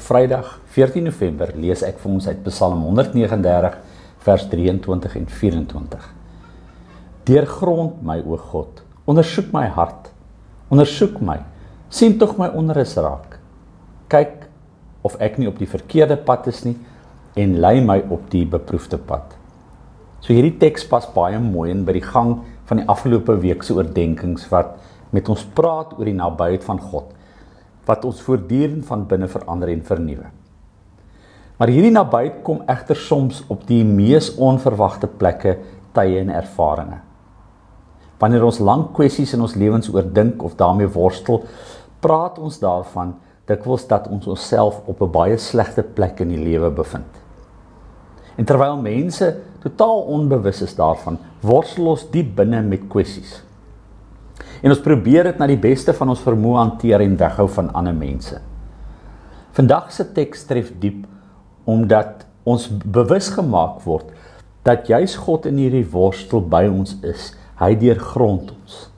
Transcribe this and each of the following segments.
Op Vrydag 14 November lees ek vir ons uit Psalm 139 vers 23 en 24. Deurgrond my, o God, ondersoek my hart, ondersoek my, sien tog my onrus raak. Kyk of ek nie op die verkeerde pad is nie en lei my op die beproefde pad. So hierdie teks pas baie mooi in by die gang van die afgelope week se oordenkings wat met ons praat oor die nabyheid van God, wat ons voortdurend van binne verander en vernuwe. Maar hierdie nabyheid kom egter soms op die mees onverwagte plekke, tye en ervarings. Wanneer ons lang kwessies in ons lewens oordink of daarmee worstel, praat ons daarvan dikwels dat ons onsself op 'n baie slegte plek in die lewe bevind. En terwyl mense totaal onbewus is daarvan, worstel ons diep binne met kwessies. En ons probeer dit na die beste van ons vermoë hanteer en weghou van ander mense. Vandag se teks tref diep, omdat ons bewus gemaak word, dat juis God in hierdie worstel by ons is. Hy deurgrond ons.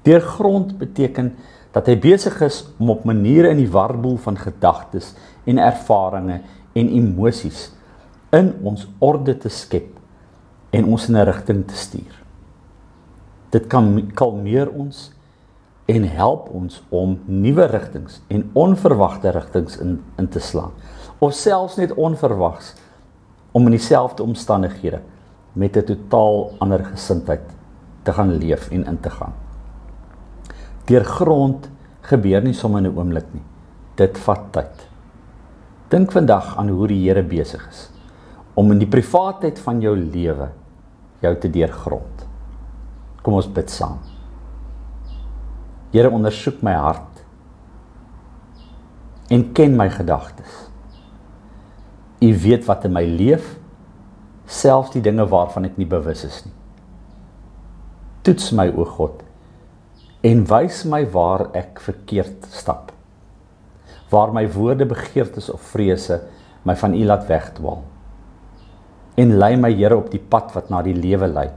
Deurgrond beteken dat hy besig is om op maniere in die warboel van gedagtes en ervarings en emosies in ons orde te skep en ons in 'n rigting te stuur. Dit kan kalmeer ons en help ons om nuwe rigtings en onverwagte rigtings in te slaan, of selfs net onverwags om in dieselfde omstandighede met 'n totaal ander gesindheid te gaan leef en in te gaan. Deurgrond gebeur nie sommer in 'n oomblik nie. Dit vat tyd. Dink vandag aan hoe die Here besig is om in die privaatheid van jou lewe jou te deurgrond. Kom ons bid saam. Here, ondersoek my hart en ken my gedagtes. U weet wat in my leef, selfs die dinge waarvan ek nie bewus is nie. Toets my, o God, en wys my waar ek verkeerd stap, waar my woorde, begeertes of vrese my van U laat wegdwaal. En lei my, Here, op die pad wat na die lewe lei,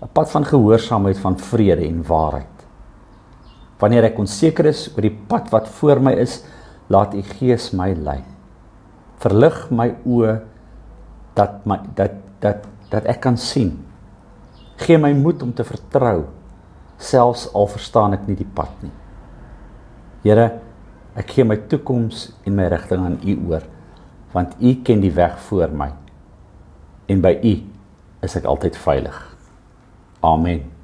'n pad van gehoorsaamheid, van vrede en waarheid. Wanneer ek onseker is oor die pad wat voor my is, laat U Gees my lei. Verlig my oë dat ek kan sien. Gee my moed om te vertrou, selfs al verstaan ek nie die pad nie. Here, ek gee my toekoms en my rigting aan U oor, want U ken die weg voor my, en by U is ek altyd veilig. Amen.